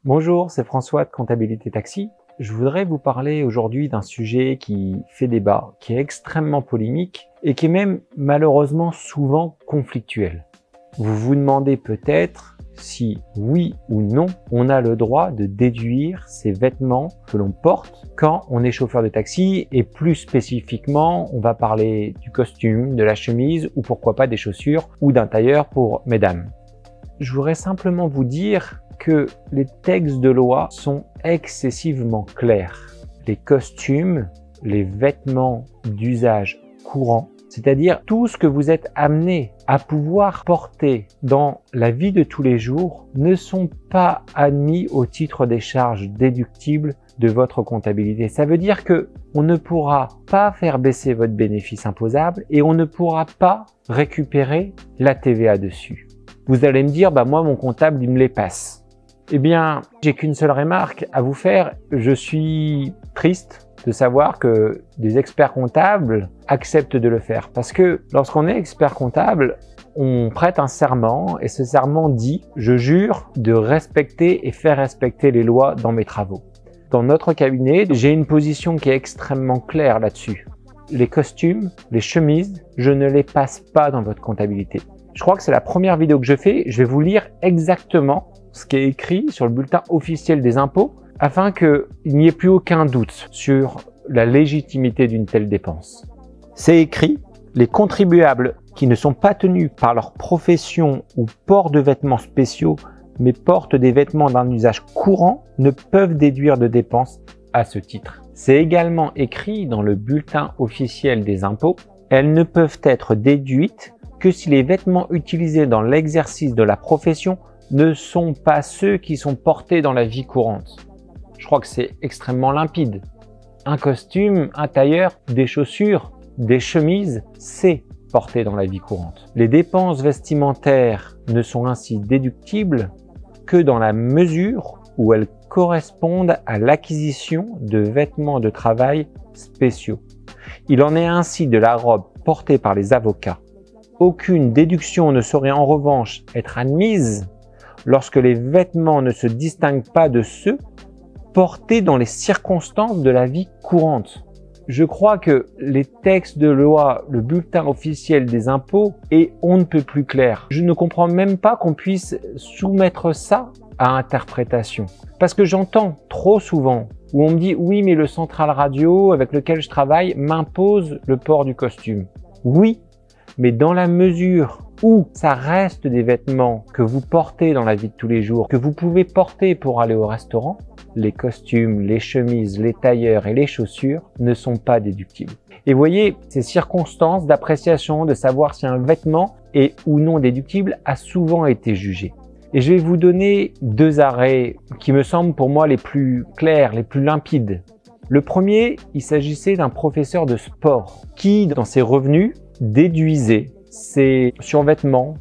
Bonjour, c'est François de Comptabilité Taxi. Je voudrais vous parler aujourd'hui d'un sujet qui fait débat, qui est extrêmement polémique et qui est même malheureusement souvent conflictuel. Vous vous demandez peut-être si oui ou non on a le droit de déduire ces vêtements que l'on porte quand on est chauffeur de taxi, et plus spécifiquement on va parler du costume, de la chemise ou pourquoi pas des chaussures ou d'un tailleur pour mesdames. Je voudrais simplement vous dire que les textes de loi sont excessivement clairs. Les costumes, les vêtements d'usage courant, c'est-à-dire tout ce que vous êtes amené à pouvoir porter dans la vie de tous les jours, ne sont pas admis au titre des charges déductibles de votre comptabilité. Ça veut dire que on ne pourra pas faire baisser votre bénéfice imposable et on ne pourra pas récupérer la TVA dessus. Vous allez me dire, moi mon comptable il me les passe. Eh bien, j'ai qu'une seule remarque à vous faire. Je suis triste de savoir que des experts comptables acceptent de le faire. Parce que lorsqu'on est expert comptable, on prête un serment et ce serment dit « Je jure de respecter et faire respecter les lois dans mes travaux ». Dans notre cabinet, j'ai une position qui est extrêmement claire là-dessus. Les costumes, les chemises, je ne les passe pas dans votre comptabilité. Je crois que c'est la première vidéo que je fais. Je vais vous lire exactement ce qui est écrit sur le bulletin officiel des impôts afin qu'il n'y ait plus aucun doute sur la légitimité d'une telle dépense. C'est écrit: les contribuables qui ne sont pas tenus par leur profession ou port de vêtements spéciaux mais portent des vêtements d'un usage courant ne peuvent déduire de dépenses à ce titre. C'est également écrit dans le bulletin officiel des impôts: elles ne peuvent être déduites que si les vêtements utilisés dans l'exercice de la profession ne sont pas ceux qui sont portés dans la vie courante. Je crois que c'est extrêmement limpide. Un costume, un tailleur, des chaussures, des chemises, c'est porté dans la vie courante. Les dépenses vestimentaires ne sont ainsi déductibles que dans la mesure où elles correspondent à l'acquisition de vêtements de travail spéciaux. Il en est ainsi de la robe portée par les avocats. Aucune déduction ne saurait en revanche être admise lorsque les vêtements ne se distinguent pas de ceux portés dans les circonstances de la vie courante. Je crois que les textes de loi, le bulletin officiel des impôts est on ne peut plus clair. Je ne comprends même pas qu'on puisse soumettre ça à interprétation. Parce que j'entends trop souvent où on me dit « oui, mais le central radio avec lequel je travaille m'impose le port du costume ». Oui, mais dans la mesure où ça reste des vêtements que vous portez dans la vie de tous les jours, que vous pouvez porter pour aller au restaurant, les costumes, les chemises, les tailleurs et les chaussures ne sont pas déductibles. Et vous voyez, ces circonstances d'appréciation, de savoir si un vêtement est ou non déductible, a souvent été jugé. Et je vais vous donner deux arrêts qui me semblent pour moi les plus clairs, les plus limpides. Le premier, il s'agissait d'un professeur de sport qui, dans ses revenus, déduisait ses survêtements.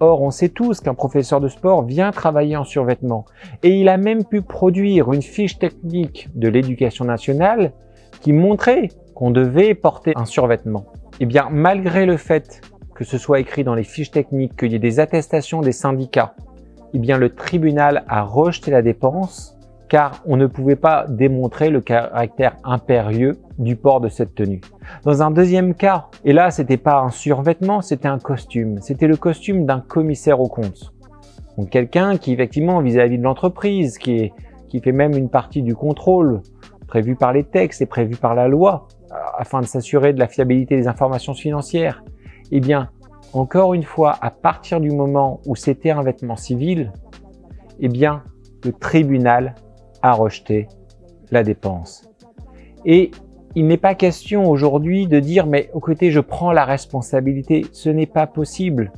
Or, on sait tous qu'un professeur de sport vient travailler en survêtement. Et il a même pu produire une fiche technique de l'Éducation nationale qui montrait qu'on devait porter un survêtement. Eh bien, malgré le fait que ce soit écrit dans les fiches techniques, qu'il y ait des attestations des syndicats, eh bien, le tribunal a rejeté la dépense car on ne pouvait pas démontrer le caractère impérieux du port de cette tenue. Dans un deuxième cas, et là c'était pas un survêtement, c'était un costume. C'était le costume d'un commissaire aux comptes. Donc quelqu'un qui effectivement vis-à-vis de l'entreprise, qui fait même une partie du contrôle prévu par les textes et prévu par la loi, afin de s'assurer de la fiabilité des informations financières. Eh bien, encore une fois, à partir du moment où c'était un vêtement civil, eh bien, le tribunal a rejeté la dépense. Et il n'est pas question aujourd'hui de dire « mais au côté je prends la responsabilité ». Ce n'est pas possible.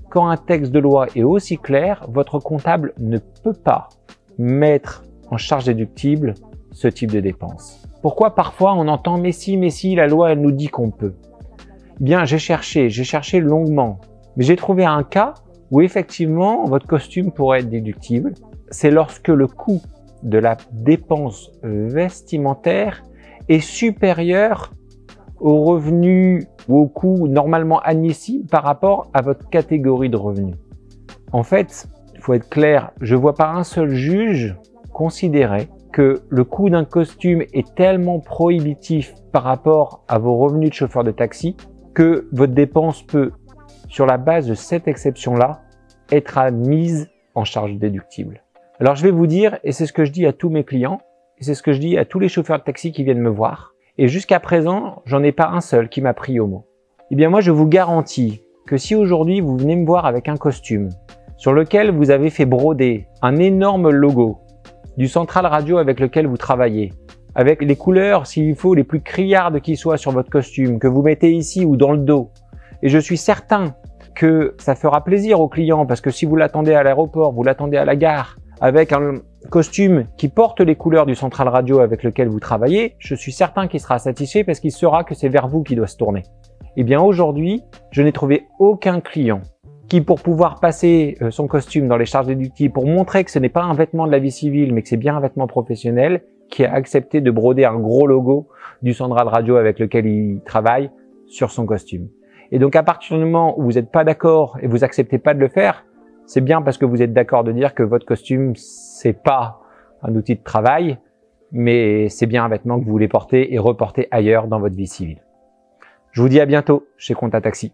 Quand un texte de loi est aussi clair, votre comptable ne peut pas mettre en charge déductible ce type de dépense. Pourquoi parfois on entend « mais si, la loi elle nous dit qu'on peut ». Eh bien, j'ai cherché longuement, mais j'ai trouvé un cas où effectivement votre costume pourrait être déductible. C'est lorsque le coût de la dépense vestimentaire est supérieur au revenu ou au coût normalement admissible par rapport à votre catégorie de revenus. En fait, il faut être clair, je vois pas un seul juge considérez que le coût d'un costume est tellement prohibitif par rapport à vos revenus de chauffeur de taxi que votre dépense peut, sur la base de cette exception-là, être admise en charge déductible. Alors je vais vous dire, et c'est ce que je dis à tous mes clients, et c'est ce que je dis à tous les chauffeurs de taxi qui viennent me voir, et jusqu'à présent, j'en ai pas un seul qui m'a pris au mot. Eh bien moi, je vous garantis que si aujourd'hui vous venez me voir avec un costume sur lequel vous avez fait broder un énorme logo du Central Radio avec lequel vous travaillez, avec les couleurs, s'il faut, les plus criardes qui soient sur votre costume, que vous mettez ici ou dans le dos, et je suis certain que ça fera plaisir au client parce que si vous l'attendez à l'aéroport, vous l'attendez à la gare avec un costume qui porte les couleurs du Central Radio avec lequel vous travaillez, je suis certain qu'il sera satisfait parce qu'il saura que c'est vers vous qu'il doit se tourner. Eh bien aujourd'hui, je n'ai trouvé aucun client qui, pour pouvoir passer son costume dans les charges déductibles, pour montrer que ce n'est pas un vêtement de la vie civile mais que c'est bien un vêtement professionnel, qui a accepté de broder un gros logo du Central Radio avec lequel il travaille sur son costume. Et donc à partir du moment où vous n'êtes pas d'accord et vous acceptez pas de le faire, c'est bien parce que vous êtes d'accord de dire que votre costume, c'est pas un outil de travail, mais c'est bien un vêtement que vous voulez porter et reporter ailleurs dans votre vie civile. Je vous dis à bientôt chez Compta Taxi.